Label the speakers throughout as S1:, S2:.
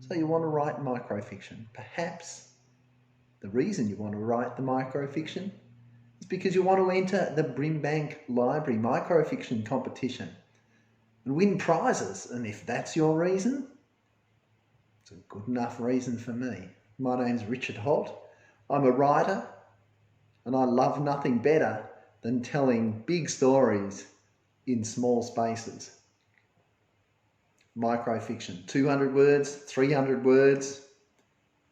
S1: So you want to write microfiction. Perhaps the reason you want to write the microfiction is because you want to enter the Brimbank Library Microfiction Competition and win prizes. And if that's your reason, it's a good enough reason for me. My name's Richard Holt. I'm a writer and I love nothing better than telling big stories in small spaces. Microfiction, 200 words, 300 words,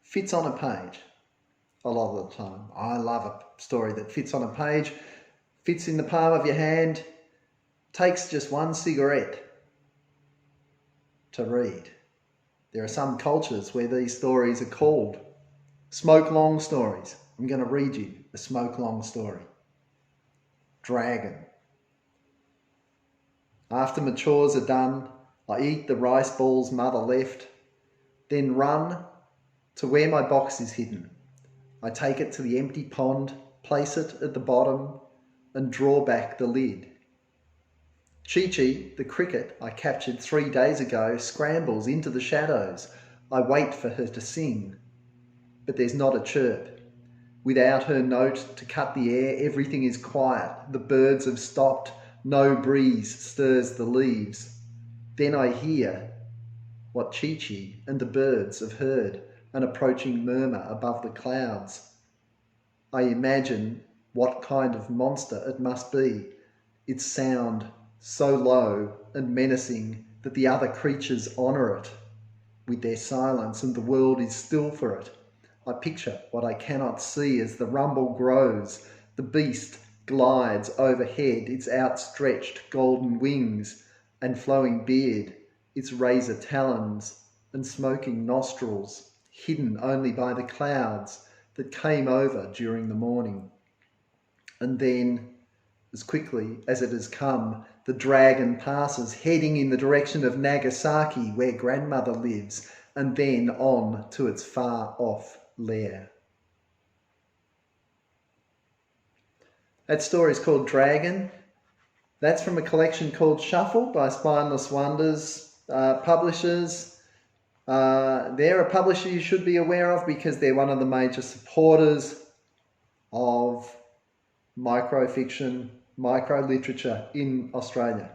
S1: fits on a page a lot of the time. I love a story that fits on a page, fits in the palm of your hand, takes just one cigarette to read. There are some cultures where these stories are called smoke-long stories. I'm going to read you a smoke-long story. Dragon. After my chores are done, I eat the rice balls mother left, then run to where my box is hidden. I take it to the empty pond, place it at the bottom, and draw back the lid. Chi-Chi, the cricket I captured 3 days ago, scrambles into the shadows. I wait for her to sing, but there's not a chirp. Without her note to cut the air, everything is quiet. The birds have stopped. No breeze stirs the leaves. Then I hear what Chi-Chi and the birds have heard, an approaching murmur above the clouds. I imagine what kind of monster it must be. Its sound so low and menacing that the other creatures honour it with their silence and the world is still for it. I picture what I cannot see as the rumble grows. The beast glides overhead, its outstretched golden wings and flowing beard, its razor talons and smoking nostrils, hidden only by the clouds that came over during the morning. And then, as quickly as it has come, the dragon passes, heading in the direction of Nagasaki, where grandmother lives, and then on to its far-off lair. That story is called Dragon. That's from a collection called Shuffle by Spineless Wonders publishers. They're a publisher you should be aware of because they're one of the major supporters of microfiction, microliterature in Australia.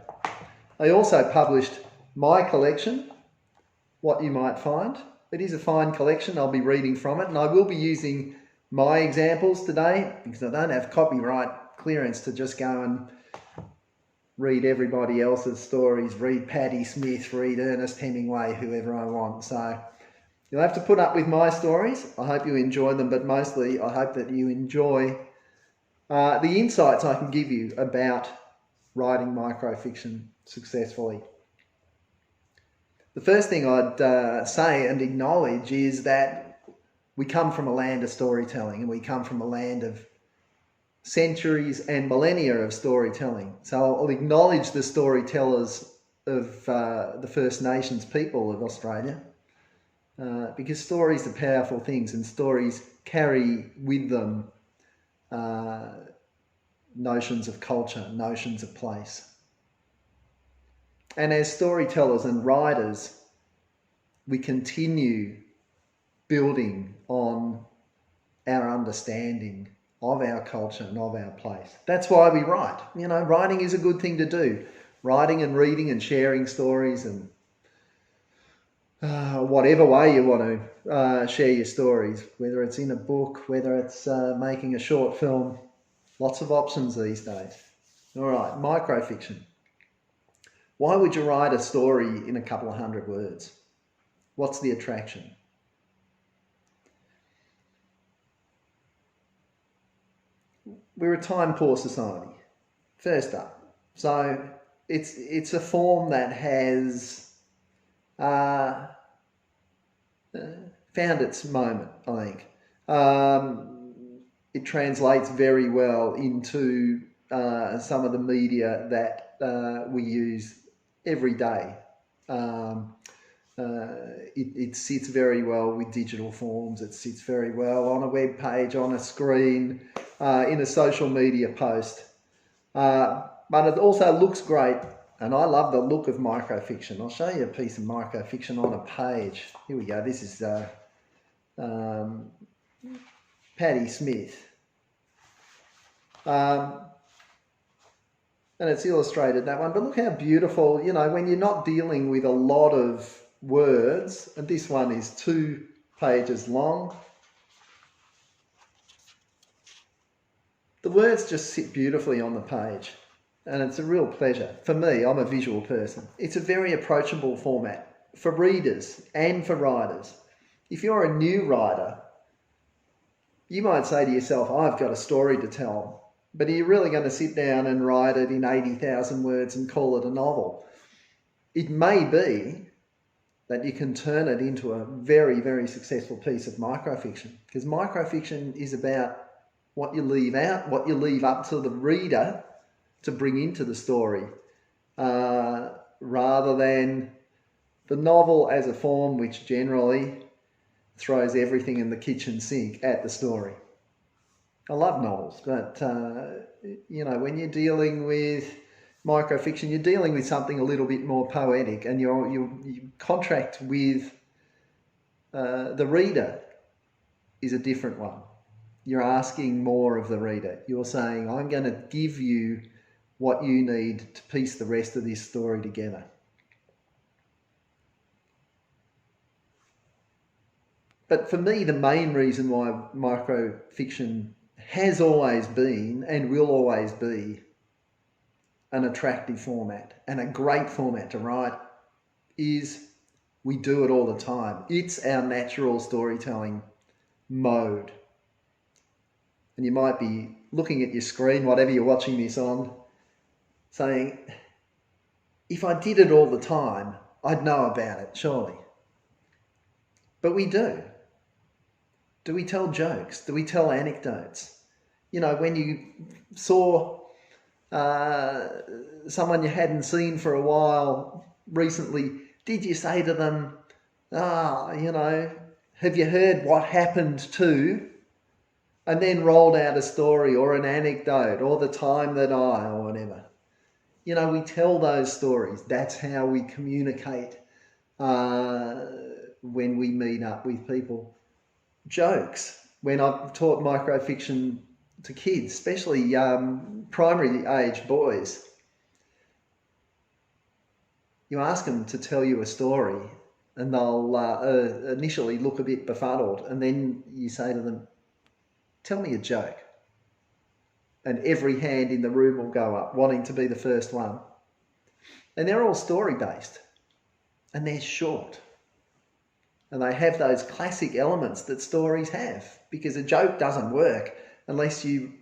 S1: They also published my collection, What You Might Find. It is a fine collection. I'll be reading from it, and I will be using my examples today because I don't have copyright clearance to just go and read everybody else's stories, read Patti Smith, read Ernest Hemingway, whoever I want. So you'll have to put up with my stories. I hope you enjoy them, but mostly I hope that you enjoy the insights I can give you about writing microfiction successfully. The first thing I'd say and acknowledge is that we come from a land of storytelling, and we come from a land of centuries and millennia of storytelling. So I'll acknowledge the storytellers of the First Nations people of Australia because stories are powerful things, and stories carry with them notions of culture, notions of place. And as storytellers and writers, we continue building on our understanding of our culture and of our place. That's why we write. You know, writing is a good thing to do. Writing and reading and sharing stories and whatever way you want to share your stories, whether it's in a book, whether it's making a short film, lots of options these days. All right, microfiction. Why would you write a story in a couple of hundred words? What's the attraction? We're a time-poor society, first up. So it's a form that has found its moment, I think. It translates very well into some of the media that we use every day. It sits very well with digital forms. It sits very well on a web page, on a screen, in a social media post. But it also looks great And I love the look of microfiction. I'll show you a piece of microfiction on a page. Here we go. This is Patti Smith. And it's illustrated, that one. But look how beautiful, you know, when you're not dealing with a lot of words, and this one is 2 pages long. The words just sit beautifully on the page. And it's a real pleasure. For me, I'm a visual person. It's a very approachable format for readers and for writers. If you're a new writer, you might say to yourself, I've got a story to tell. But are you really going to sit down and write it in 80,000 words and call it a novel? It may be that you can turn it into a very, very successful piece of microfiction. Because microfiction is about what you leave out, what you leave up to the reader to bring into the story, rather than the novel as a form which generally throws everything in the kitchen sink at the story. I love novels, but you know, when you're dealing with microfiction, you're dealing with something a little bit more poetic, and you contract with the reader is a different one. You're asking more of the reader. You're saying, I'm going to give you what you need to piece the rest of this story together. But for me, the main reason why microfiction has always been and will always be an attractive format and a great format to write is we do it all the time. It's our natural storytelling mode. And you might be looking at your screen, whatever you're watching this on, saying, if I did it all the time, I'd know about it, surely. But we do. Do we tell jokes? Do we tell anecdotes? You know, when you saw someone you hadn't seen for a while recently, did you say to them, you know, have you heard what happened to, and then rolled out a story or an anecdote or the time that or whatever. You know, we tell those stories. That's how we communicate when we meet up with people. Jokes. When I've taught microfiction to kids, especially primary age boys, you ask them to tell you a story and they'll initially look a bit befuddled, and then you say to them, tell me a joke. And every hand in the room will go up, wanting to be the first one. And they're all story-based. And they're short. And they have those classic elements that stories have. Because a joke doesn't work unless you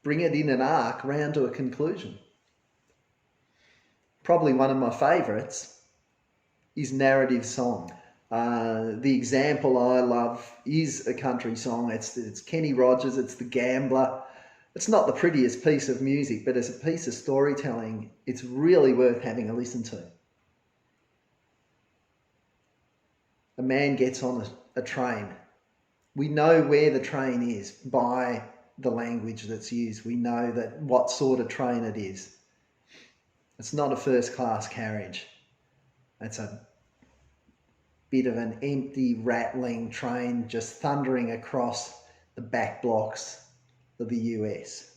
S1: bring it in an arc round to a conclusion. Probably one of my favourites is narrative song. The example I love is a country song. It's Kenny Rogers, it's The Gambler. It's not the prettiest piece of music, but as a piece of storytelling, it's really worth having a listen to. A man gets on a train. We know where the train is by the language that's used. We know that what sort of train it is. It's not a first-class carriage. It's a bit of an empty, rattling train just thundering across the back blocks of the US.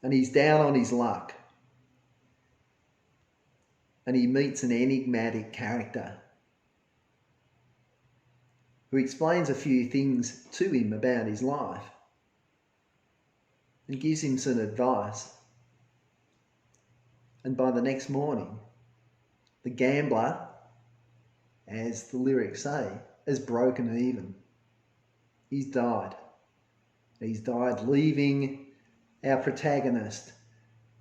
S1: And he's down on his luck. And he meets an enigmatic character who explains a few things to him about his life and gives him some advice. And by the next morning, the gambler, as the lyrics say, has broken even. He's died. He's died, leaving our protagonist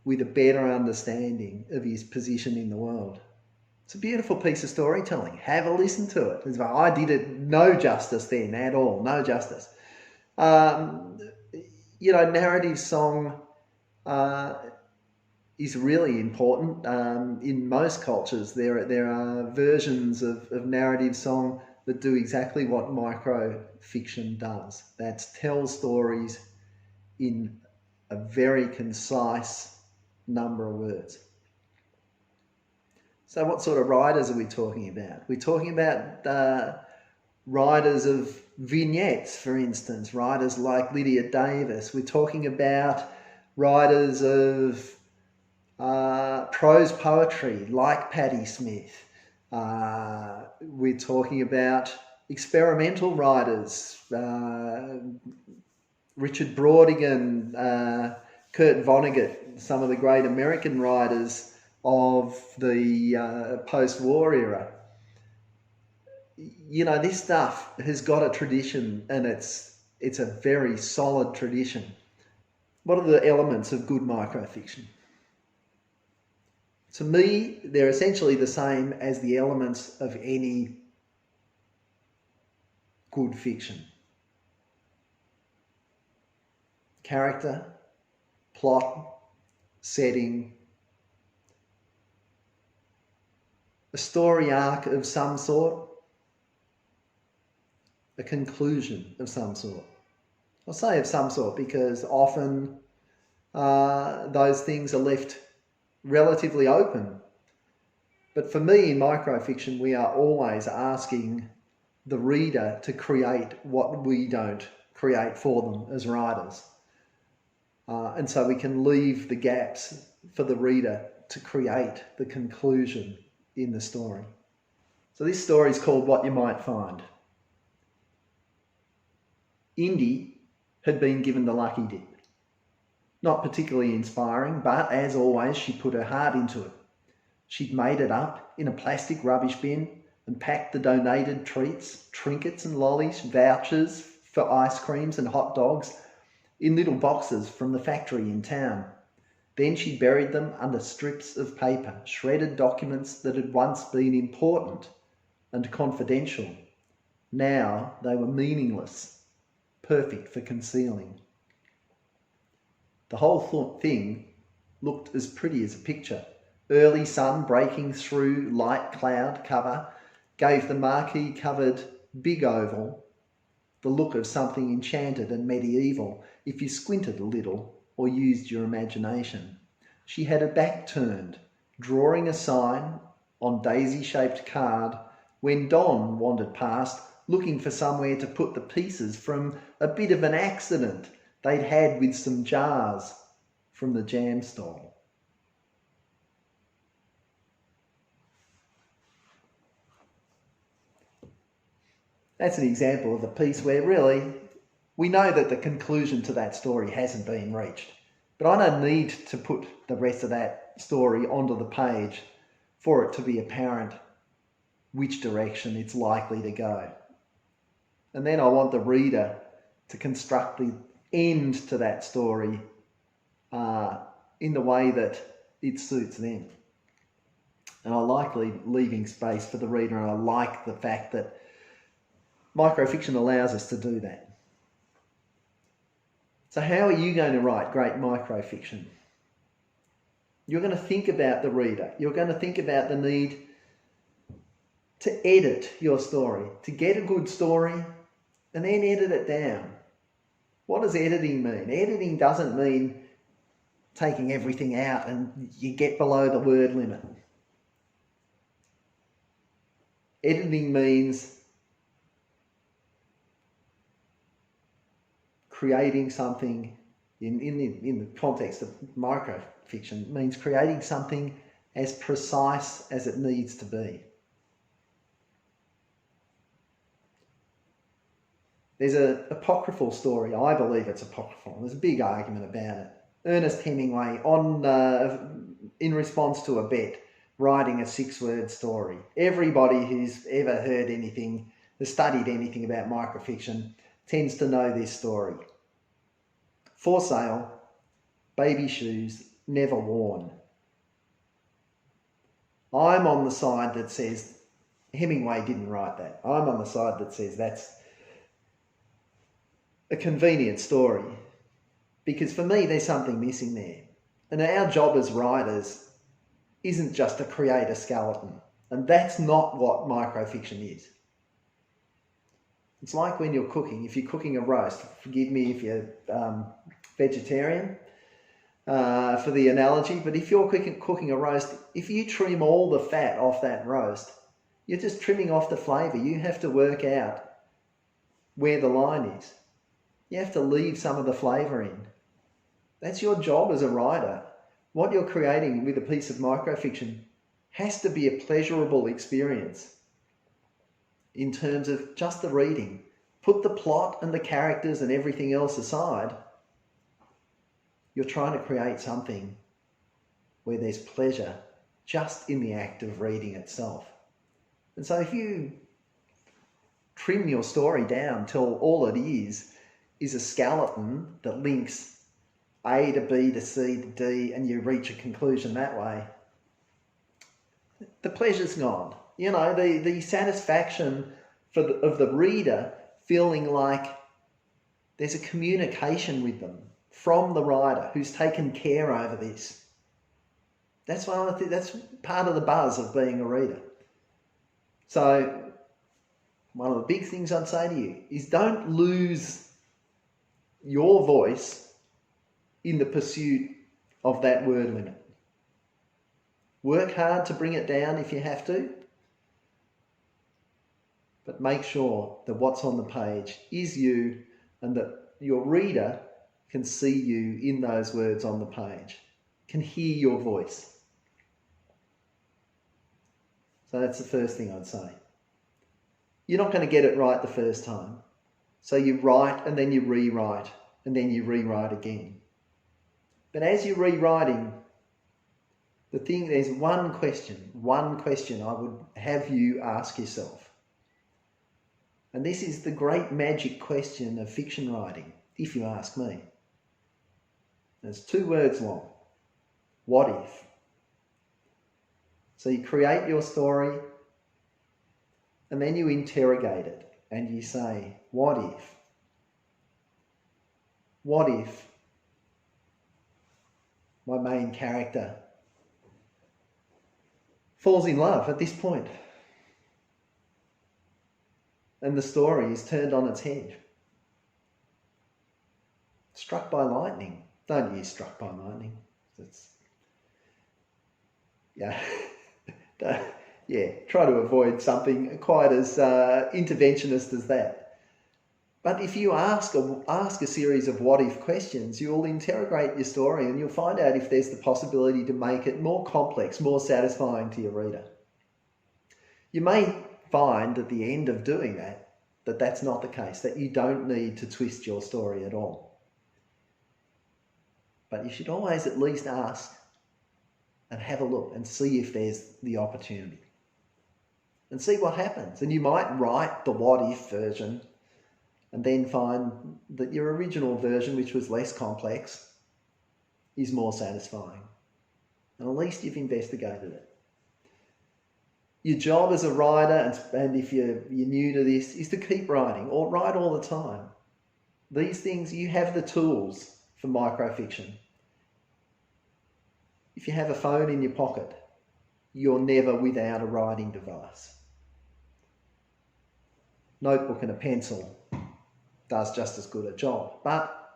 S1: with a better understanding of his position in the world. It's a beautiful piece of storytelling. Have a listen to it. I did it no justice then at all, no justice. You know, narrative song is really important. In most cultures, there are versions of narrative song that do exactly what microfiction does. That's tell stories in a very concise number of words. So what sort of writers are we talking about? We're talking about writers of vignettes, for instance, writers like Lydia Davis. We're talking about writers of prose poetry like Patti Smith. We're talking about experimental writers, Richard Brautigan, Kurt Vonnegut, some of the great American writers of the post-war era. You know, this stuff has got a tradition, and it's a very solid tradition. What are the elements of good microfiction? To me, they're essentially the same as the elements of any good fiction. Character, plot, setting, a story arc of some sort, a conclusion of some sort. I'll say of some sort because often those things are left relatively open. But for me in microfiction, we are always asking the reader to create what we don't create for them as writers. And so we can leave the gaps for the reader to create the conclusion in the story. So this story is called What You Might Find. Indy had been given the lucky dip. Not particularly inspiring, but as always, she put her heart into it. She'd made it up in a plastic rubbish bin and packed the donated treats, trinkets and lollies, vouchers for ice creams and hot dogs in little boxes from the factory in town. Then she buried them under strips of paper, shredded documents that had once been important and confidential. Now they were meaningless, perfect for concealing. The whole thing looked as pretty as a picture. Early sun breaking through light cloud cover gave the marquee-covered big oval the look of something enchanted and medieval if you squinted a little or used your imagination. She had her back turned, drawing a sign on daisy-shaped card when Don wandered past, looking for somewhere to put the pieces from a bit of an accident they'd had with some jars from the jam stall. That's an example of a piece where really we know that the conclusion to that story hasn't been reached. But I don't need to put the rest of that story onto the page for it to be apparent which direction it's likely to go. And then I want the reader to construct the end to that story in the way that it suits them. And I like leaving space for the reader, and I like the fact that microfiction allows us to do that. So how are you going to write great microfiction? You're going to think about the reader. You're going to think about the need to edit your story, to get a good story and then edit it down. What does editing mean? Editing doesn't mean taking everything out and you get below the word limit. Editing means creating something, in the context of microfiction, means creating something as precise as it needs to be. There's an apocryphal story, I believe it's apocryphal, there's a big argument about it. Ernest Hemingway, in response to a bet, writing a 6-word story. Everybody who's ever heard anything, has studied anything about microfiction, tends to know this story. For sale, baby shoes, never worn. I'm on the side that says Hemingway didn't write that. I'm on the side that says that's a convenient story, because for me there's something missing there. And our job as writers isn't just to create a skeleton, and that's not what microfiction is. It's like when you're cooking. If you're cooking a roast, forgive me if you're vegetarian, for the analogy, but if you're cooking a roast, if you trim all the fat off that roast, you're just trimming off the flavour. You have to work out where the line is. You have to leave some of the flavour in. That's your job as a writer. What you're creating with a piece of microfiction has to be a pleasurable experience in terms of just the reading. Put the plot and the characters and everything else aside. You're trying to create something where there's pleasure just in the act of reading itself. And so if you trim your story down till all it is a skeleton that links A to B to C to D, and you reach a conclusion that way, the pleasure's gone. You know, the satisfaction of the reader feeling like there's a communication with them from the writer who's taken care over this. That's part of the buzz of being a reader. So one of the big things I'd say to you is don't lose your voice in the pursuit of that word limit. Work hard to bring it down if you have to, but make sure that what's on the page is you and that your reader can see you in those words on the page, can hear your voice. So that's the first thing I'd say. You're not going to get it right the first time. So you write and then you rewrite and then you rewrite again. But as you're rewriting, there's one question I would have you ask yourself. And this is the great magic question of fiction writing, if you ask me. It's 2 words long. What if? So you create your story and then you interrogate it and you say, what if? What if my main character falls in love at this point and the story is turned on its head? Struck by lightning. Don't use struck by lightning. Try to avoid something quite as interventionist as that. But if you ask a series of what if questions, you'll interrogate your story and you'll find out if there's the possibility to make it more complex, more satisfying to your reader. You may find at the end of doing that that's not the case, that you don't need to twist your story at all. But you should always at least ask and have a look and see if there's the opportunity. And see what happens. And you might write the what if version and then find that your original version, which was less complex, is more satisfying. And at least you've investigated it. Your job as a writer, and if you're new to this, is to keep writing, or write all the time. These things, you have the tools for microfiction. If you have a phone in your pocket, you're never without a writing device. Notebook and a pencil does just as good a job, but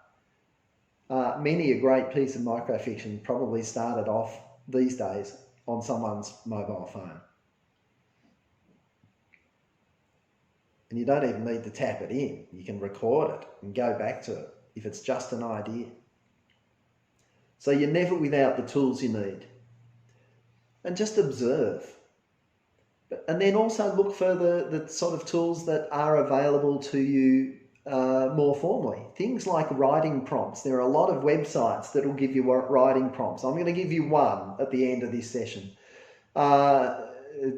S1: many a great piece of microfiction probably started off these days on someone's mobile phone. And you don't even need to tap it in. You can record it and go back to it if it's just an idea. So you're never without the tools you need. And just observe. And then also look for the sort of tools that are available to you more formally. Things like writing prompts. There are a lot of websites that will give you writing prompts. I'm going to give you one at the end of this session,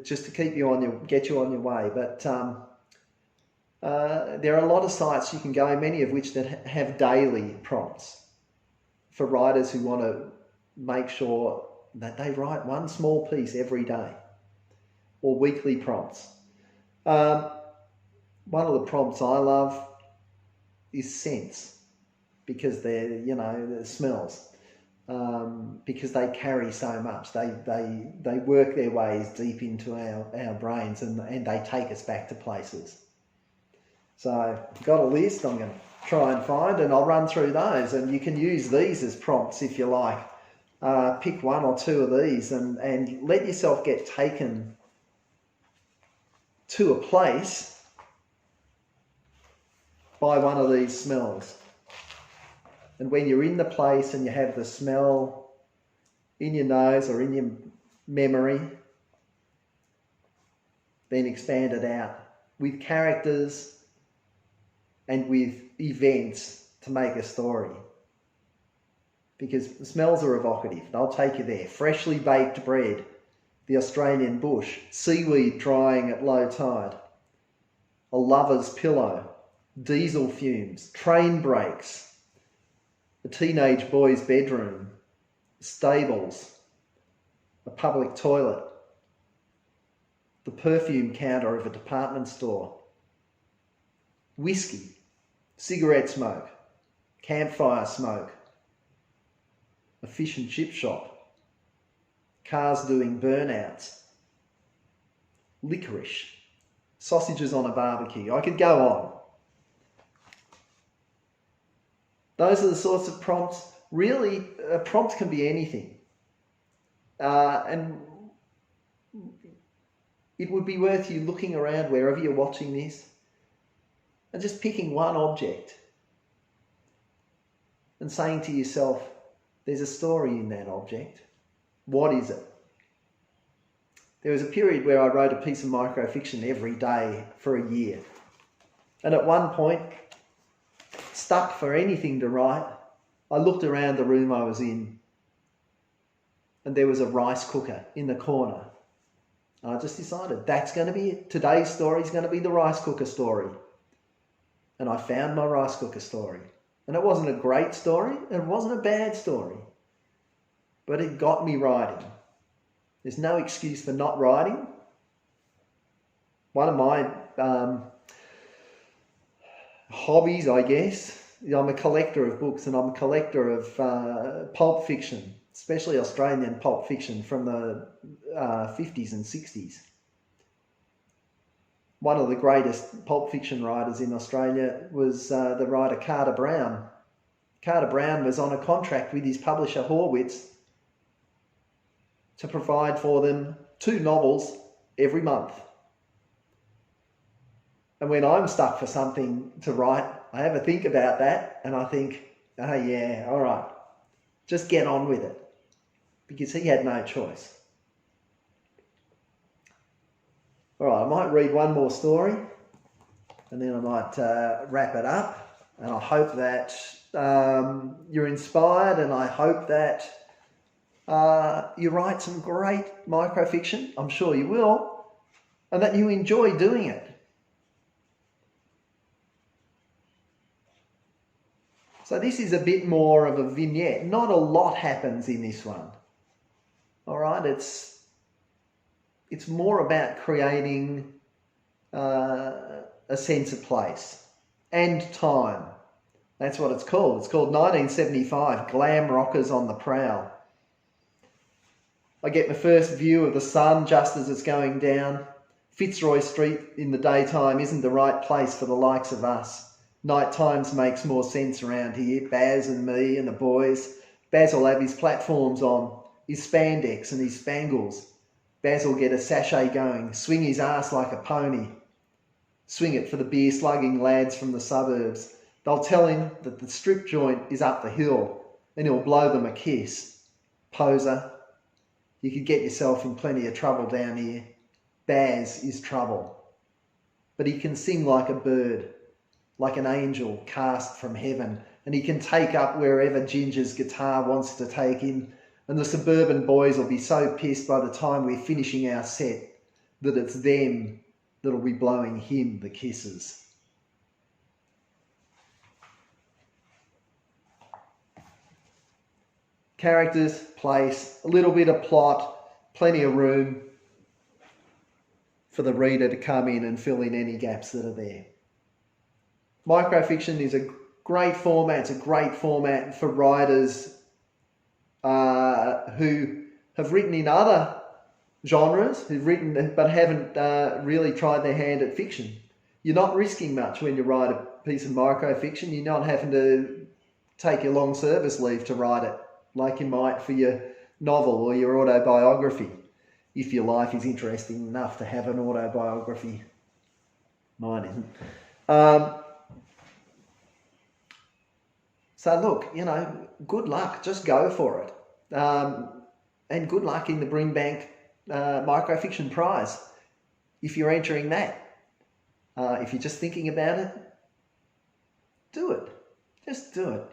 S1: just to keep you get you on your way. But there are a lot of sites you can go, many of which that have daily prompts for writers who want to make sure that they write one small piece every day, or weekly prompts. One of the prompts I love is scents, because they're, the smells, because they carry so much. They work their ways deep into our brains and they take us back to places. So I've got a list I'm going to try and find, and I'll run through those, and you can use these as prompts if you like. pick one or two of these and let yourself get taken to a place by one of these smells. And when you're in the place and you have the smell in your nose or in your memory, then expand it out with characters and with events to make a story. Because smells are evocative. They'll take you there. Freshly baked bread, the Australian bush, seaweed drying at low tide, a lover's pillow, diesel fumes, train brakes, a teenage boy's bedroom, stables, a public toilet, the perfume counter of a department store, whiskey, cigarette smoke, campfire smoke, a fish and chip shop, cars doing burnouts, licorice, sausages on a barbecue. I could go on. Those are the sorts of prompts. Really, a prompt can be anything. And it would be worth you looking around wherever you're watching this and just picking one object and saying to yourself, there's a story in that object. What is it? There was a period where I wrote a piece of microfiction every day for a year. And at one point, stuck for anything to write, I looked around the room I was in and there was a rice cooker in the corner. And I just decided that's going to be it. Today's story is going to be the rice cooker story. And I found my rice cooker story. And it wasn't a great story, and it wasn't a bad story. But it got me writing. There's no excuse for not writing. One of my hobbies, I guess, I'm a collector of books, and I'm a collector of pulp fiction, especially Australian pulp fiction from the 50s and 60s. One of the greatest pulp fiction writers in Australia was the writer Carter Brown. Carter Brown was on a contract with his publisher Horwitz to provide for them 2 novels every month. And when I'm stuck for something to write, I have a think about that and I think, oh yeah, all right, just get on with it. Because he had no choice. All right, I might read one more story and then I might wrap it up. And I hope that you're inspired, and I hope that you write some great microfiction. I'm sure you will, and that you enjoy doing it. So this is a bit more of a vignette. Not a lot happens in this one. All right, it's more about creating a sense of place and time. That's what it's called. It's called 1975, Glam Rockers on the Prowl. I get my first view of the sun just as it's going down. Fitzroy Street in the daytime isn't the right place for the likes of us. Night times makes more sense around here. Baz and me and the boys. Baz will have his platforms on, his spandex and his spangles. Baz will get a sachet going, swing his ass like a pony. Swing it for the beer slugging lads from the suburbs. They'll tell him that the strip joint is up the hill and he'll blow them a kiss. Poser, you could get yourself in plenty of trouble down here. Baz is trouble. But he can sing like a bird, like an angel cast from heaven, and he can take up wherever Ginger's guitar wants to take him, and the suburban boys will be so pissed by the time we're finishing our set that it's them that'll be blowing him the kisses. Characters, place, a little bit of plot, plenty of room for the reader to come in and fill in any gaps that are there. Microfiction is a great format. It's a great format for writers who have written in other genres, who've written but haven't really tried their hand at fiction. You're not risking much when you write a piece of microfiction. You're not having to take your long service leave to write it. like you might for your novel or your autobiography, if your life is interesting enough to have an autobiography. Mine isn't. So look, you know, good luck. Just go for it. And good luck in the Brimbank Microfiction Prize if you're entering that. If you're just thinking about it, do it. Just do it.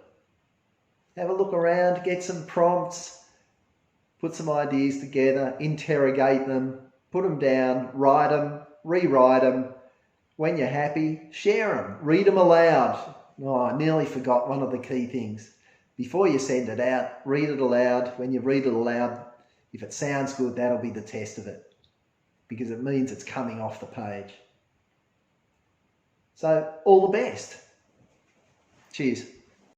S1: Have a look around, get some prompts, put some ideas together, interrogate them, put them down, write them, rewrite them. When you're happy, share them, read them aloud. Oh, I nearly forgot one of the key things. Before you send it out, read it aloud. When you read it aloud, if it sounds good, that'll be the test of it, because it means it's coming off the page. So all the best. Cheers.